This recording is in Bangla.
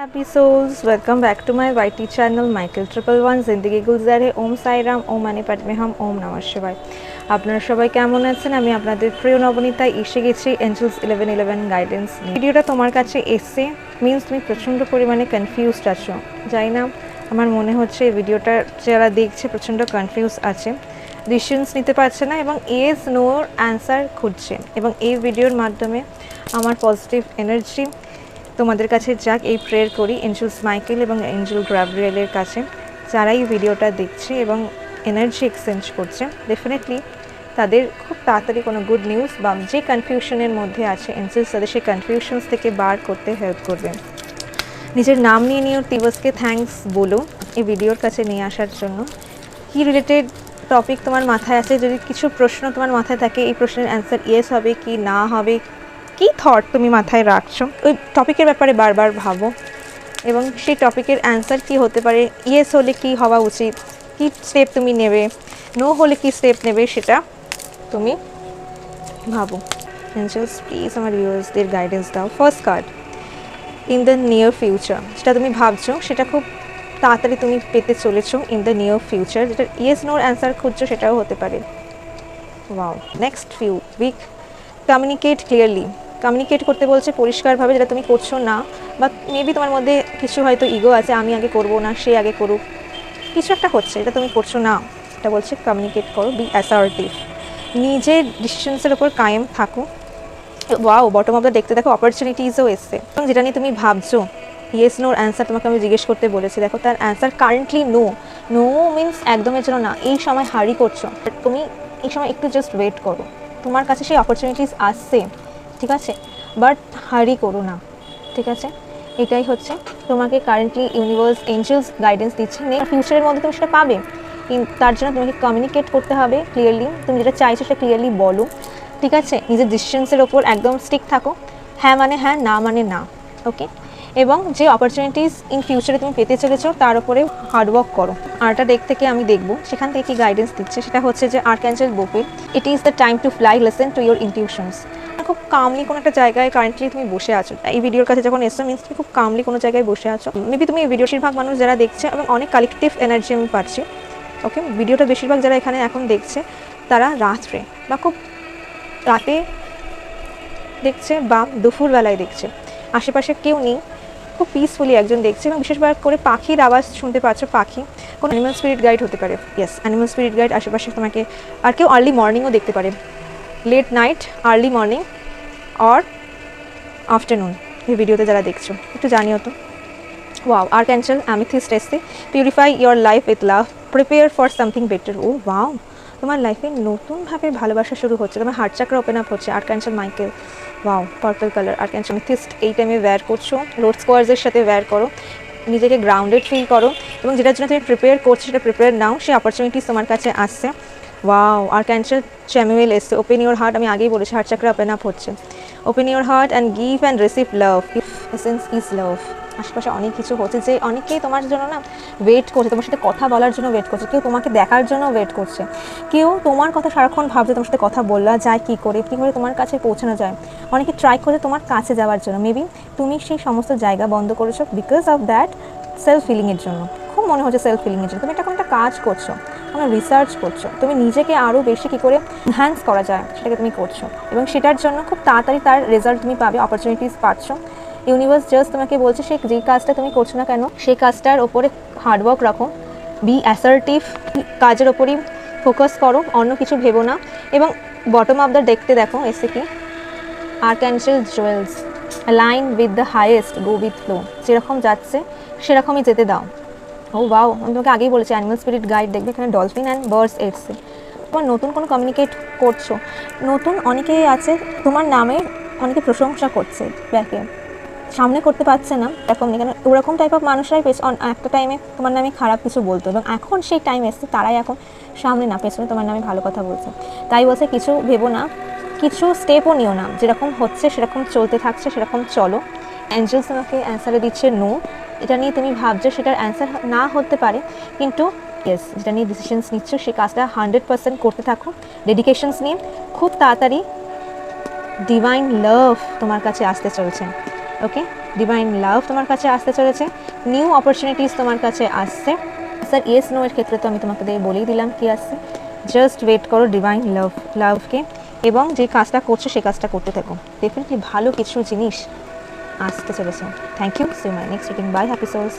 Happy souls, welcome back to my YT channel Michael 111 জিন্দেগি গুলজারে ওম সাইরাম ওম মানি পাটমে হাম ওম নমঃ শিবায়। আপনারা সবাই কেমন আছেন? আমি আপনাদের প্রিয় নবনীতা এসে গেছি এঞ্জেলস 1111 গাইডেন্স নিয়ে। ভিডিওটা তোমার কাছে এসে মিন্স তুমি প্রচণ্ড পরিমাণে কনফিউজড আছো, যাই না আমার মনে হচ্ছে এই ভিডিওটা যারা দেখছে প্রচণ্ড কনফিউজ আছে, ডিসিশনস নিতে পারছে না এবং ইয়েস নোর অ্যান্সার খুঁজছে। এবং এই ভিডিওর মাধ্যমে আমার পজিটিভ এনার্জি তোমাদের কাছে যাক, এই প্রেয়ার করি এঞ্জেলস মাইকেল এবং এঞ্জেল গ্যাব্রিয়েলের কাছে, যারা এই ভিডিওটা দেখছে এবং এনার্জি এক্সচেঞ্জ করছে, ডেফিনেটলি তাদের খুব তাড়াতাড়ি কোনো গুড নিউজ বা যে কনফিউশনের মধ্যে আছে এঞ্জেলস তাদের সেই কনফিউশনস থেকে বার করতে হেল্প করবে। নিজের নাম নিয়ে নিয়ে টিভার্সকে থ্যাঙ্কস বলো এই ভিডিওর কাছে নিয়ে আসার জন্য। কি রিলেটেড টপিক তোমার মাথায় আছে? যদি কিছু প্রশ্ন তোমার মাথায় থাকে, এই প্রশ্নের অ্যান্সার ইয়েস হবে কি না হবে, কী থট তুমি মাথায় রাখছো, ওই টপিকের ব্যাপারে বারবার ভাবো এবং সেই টপিকের অ্যান্সার কি হতে পারে, ইয়েস হলে কি হওয়া উচিত, কি স্টেপ তুমি নেবে, নো হলে কি স্টেপ নেবে, সেটা তুমি ভাবো। এঞ্জেলস প্লিজ আমার ভিউয়ার্সদের গাইডেন্স দাও। First card, in the near future, যেটা তুমি ভাবছো সেটা খুব তাড়াতাড়ি তুমি পেতে চলেছো ইন দ্য নিয়ার ফিউচার, যেটা ইয়েস নোর অ্যান্সার খুঁজছো সেটাও হতে পারে। Wow. Next few week, communicate clearly, communicate করতে বলছে পরিষ্কারভাবে, যেটা তুমি করছো না, বা মেবি তোমার মধ্যে কিছু হয়তো ইগো আছে, আমি আগে করবো না সে আগে করুক, কিছু একটা হচ্ছে এটা তুমি করছো না, এটা বলছে কমিউনিকেট করো, বি অ্যাসার্টিভ, নিজের ডিসিশনসের ওপর কায়েম থাকো। ওয়াও, বটম অফ দ্য দেখতে দেখো অপরচুনিটিসও এসছে, এবং যেটা নিয়ে তুমি ভাবছো ইয়েস নোর অ্যান্সার তোমাকে আমি জিজ্ঞেস করতে বলেছি, দেখো তার answer currently no. No means একদমের জন্য না, এই সময় হারি করছো তুমি, এই সময় একটু জাস্ট ওয়েট করো, তোমার কাছে সেই অপরচুনিটিস আসছে, ঠিক আছে, বাট হারি করো না, ঠিক আছে। এটাই হচ্ছে তোমাকে কারেন্টলি ইউনিভার্স এঞ্জেলস গাইডেন্স দিচ্ছে, ফিউচারের মধ্যে তুমি সেটা পাবে, তার জন্য তোমাকে কমিউনিকেট করতে হবে ক্লিয়ারলি, তুমি যেটা চাইছো সেটা ক্লিয়ারলি বলো, ঠিক আছে। নিজের ডিসিশনসের ওপর একদম স্টিক থাকো, হ্যাঁ মানে হ্যাঁ, না মানে না, ওকে। এবং যে অপরচুনিটিস ইন ফিউচারে তুমি পেতে চলেছো তার উপরে হার্ডওয়ার্ক করো। আরটা ডেক থেকে আমি দেখবো সেখান থেকে কি গাইডেন্স দিচ্ছে, সেটা হচ্ছে যে আর্কঅ্যাঞ্জেল বোফেল, it is the time to fly, listen to your intuitions. খুব কামলি কোনো একটা জায়গায় কারেন্টলি তুমি বসে আছো, এই ভিডিওর কাছে যখন এসছো মিনস তুমি খুব কামলি কোনো জায়গায় বসে আছো, মেবি তুমি এই ভিডিও বেশিরভাগ মানুষ যারা দেখছে এবং অনেক কালেকটিভ এনার্জি আমি পাচ্ছি, ওকে। ভিডিওটা বেশিরভাগ যারা এখানে এখন দেখছে তারা রাত্রে বা খুব রাতে দেখছে বা দুপুরবেলায় দেখছে, আশেপাশে কেউ নেই, খুব পিসফুলি একজন দেখছে, এবং বিশেষভাবে করে পাখির আওয়াজ শুনতে পাচ্ছ, পাখি কোনো অ্যানিমাল স্পিরিট গাইড হতে পারে, ইয়েস অ্যানিমাল স্পিরিট গাইড আশেপাশে তোমাকে, আর কেউ আর্লি মর্নিংও দেখতে পারে, late night, early morning or afternoon, এই ভিডিওতে যারা দেখছো একটু জানিও তো। ওয়াও, আর্কঅ্যাঞ্জেল অ্যামেথিস্ট এসছে, purify your life with love, prepare for something better. ও ওয়াও, তোমার লাইফে নতুনভাবে ভালোবাসা শুরু হচ্ছে, তোমার হার্ট চাকরা ওপেন আপ হচ্ছে। Archangel Michael, wow purple colour, archangel amethyst এই টাইমে ওয়্যার করছো, রোড স্কোয়ার্সের সাথে ওয়্যার করো, নিজেকে গ্রাউন্ডেড ফিল করো, এবং যেটার জন্য তুমি প্রিপেয়ার করছো সেটা প্রিপেয়ার নাও, সেই অপরচুনিটিস তোমার কাছে আসছে। ওয়াও, আর্কঅ্যাঞ্জেল চ্যামুয়েল এসছে, ওপেন ইউর হার্ট, আমি আগেই বলেছি হার্ট চাকরা ওপেন আপ হচ্ছে, open your heart and give and receive love, essence is love. আশেপাশে অনেক কিছু হচ্ছে, যে অনেকেই তোমার জন্য না ওয়েট করছে, তোমার সাথে কথা বলার জন্য ওয়েট করছে, কেউ তোমাকে দেখার জন্য ওয়েট করছে, কেউ তোমার কথা সারাক্ষণ ভাবছে তোমার সাথে কথা বলা যায় কী করে তোমার কাছে পৌঁছানো যায়, অনেকে ট্রাই করছে তোমার কাছে যাওয়ার জন্য, মেবি তুমি সেই সমস্ত জায়গা বন্ধ করেছো বিকজ অফ দ্যাট সেলফ ফিলিংয়ের জন্য, খুব মনে হচ্ছে সেলফ ফিলিংয়ের জন্য তুমি একটা কোনো একটা কাজ করছো, কোনো রিসার্চ করছো, তুমি নিজেকে আরও বেশি কী করে এনহ্যান্স করা যায় সেটাকে তুমি করছো, এবং সেটার জন্য খুব তাড়াতাড়ি তার রেজাল্ট তুমি পাবে, অপরচুনিটিস পাচ্ছ। ইউনিভার্স জাস্ট তোমাকে বলছে সেই যেই কাজটা তুমি করছো না কেন সেই কাজটার ওপরে হার্ডওয়ার্ক রাখো, বি অ্যাসার্টিভ, কাজের ওপরই ফোকাস করো, অন্য কিছু ভেবো না। এবং বটম অফ দ্য দেখতে দেখো এসে কি আর্কঅ্যাঞ্জেল জুয়েলস, align with the highest, go with flow, যেরকম যাচ্ছে সেরকমই যেতে দাও। ও ওয়াও, আমি তোমাকে আগেই বলেছি অ্যানিমাল স্পিরিট গাইড দেখবে, এখানে ডলফিন অ্যান্ড বার্ডস এসছে, তোমার নতুন কোনো কমিউনিকেট করছো, নতুন অনেকেই আছে তোমার নামে অনেকে প্রশংসা করছে, ব্যাকে সামনে করতে পারছে না এরকম, এখানে ওরকম টাইপ অফ মানুষরাই একটা টাইমে তোমার নামে খারাপ কিছু বলতো, এবং এখন সেই টাইম এসছে তারাই এখন সামনে না পেছনে তোমার নামে ভালো কথা বলছে। তাই বলছে কিছু ভেবো না, কিছু স্টেপও নিও না, যেরকম হচ্ছে সেরকম চলতে থাকছে সেরকম চলো। অ্যাঞ্জেলস তোমাকে অ্যান্সারে দিচ্ছে নো, এটা নিয়ে তুমি ভাবছো সেটার অ্যান্সার না হতে পারে, কিন্তু ইয়েস যেটা নিয়ে ডিসিশনস নিচ্ছ সেই কাজটা 100% করতে থাকো, ডেডিকেশনস নিয়ে খুব তাড়াতাড়ি ডিভাইন লাভ তোমার কাছে আসতে চলছে, ওকে, ডিভাইন লাভ তোমার কাছে আসতে চলেছে, নিউ অপরচুনিটিস তোমার কাছে আসছে। স্যার ইয়েস নো এর ক্ষেত্রে তো আমি তোমাকে বলেই দিলাম কি আসছে, জাস্ট ওয়েট করো ডিভাইন লাভকে, এবং যে কাজটা করছো সেই কাজটা করতে থাকো, ডেফিনেটলি ভালো কিছু জিনিস আসতে চলেছে। Thank you, see my next reading, bye happy sols.